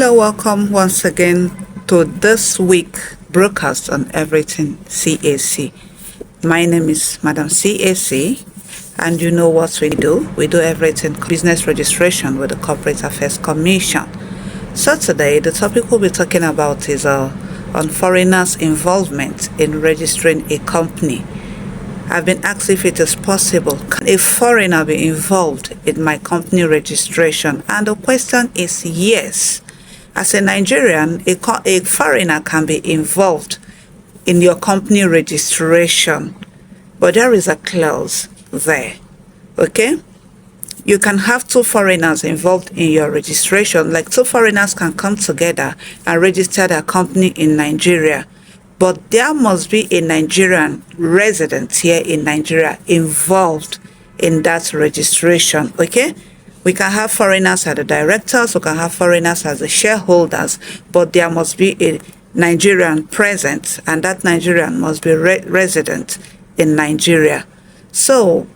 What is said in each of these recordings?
Hello, welcome once again to this week broadcast on everything CAC. My name is Madam CAC, and you know what we do. We do everything business registration with the Corporate Affairs Commission. So today, the topic we'll be talking about is on foreigners' involvement in registering a company. I've been asked if it is possible, can a foreigner be involved in my company registration? And the question is yes. As a Nigerian, a foreigner can be involved in your company registration, but there is a clause there, okay? You can have two foreigners involved in your registration, like two foreigners can come together and register their company in Nigeria, but there must be a Nigerian resident here in Nigeria involved in that registration, okay? We can have foreigners as the directors, we can have foreigners as the shareholders, but there must be a Nigerian present, and that Nigerian must be resident in Nigeria. So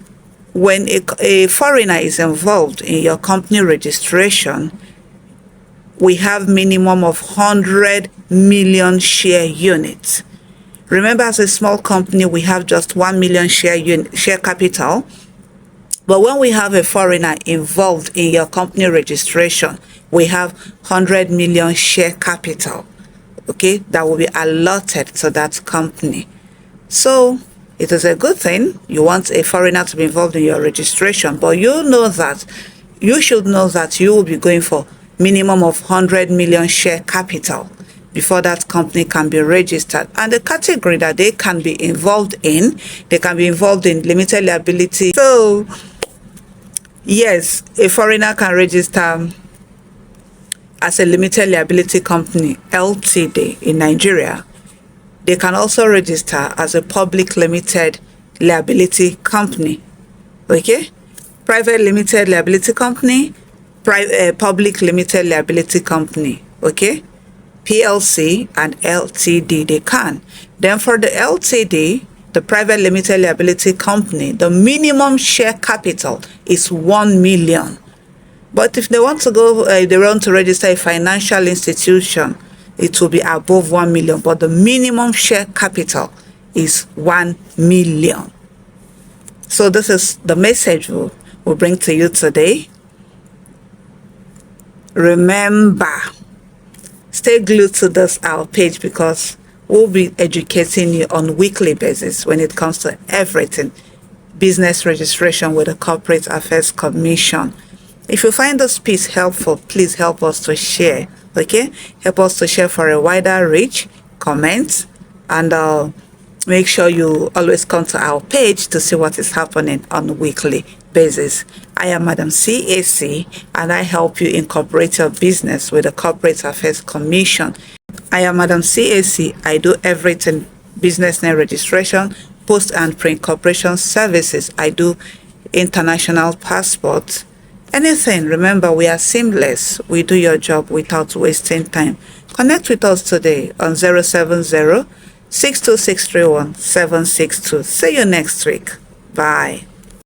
when a foreigner is involved in your company registration, we have minimum of 100 million share units. Remember, as a small company, we have just 1 million share capital. But when we have a foreigner involved in your company registration, we have 100 million share capital, okay, that will be allotted to that company. So it is a good thing. You want a foreigner to be involved in your registration, but you should know that you will be going for minimum of 100 million share capital before that company can be registered. And the category that they can be involved in, they can be involved in limited liability. So yes, a foreigner can register as a limited liability company, LTD, in Nigeria. They can also register as a public limited liability company, okay? Private limited liability company, public limited liability company, okay? PLC and LTD, they can. Then for the LTD, the private limited liability company, the minimum share capital is 1 million. But if they want to they want to register a financial institution, it will be above 1 million. But the minimum share capital is 1 million. So this is the message we'll bring to you today. Remember, stay glued to our page, because we'll be educating you on a weekly basis when it comes to everything business registration with the Corporate Affairs Commission. If you find this piece helpful, please help us to share, okay? Help us to share for a wider reach, comment, and make sure you always come to our page to see what is happening on a weekly basis. I am Madam CAC, and I help you incorporate your business with the Corporate Affairs Commission. I am Madam CAC. I do everything business name registration, post and pre-incorporation services. I do international passports, anything. Remember, we are seamless. We do your job without wasting time. Connect with us today on 070 62631 762. See you next week. Bye.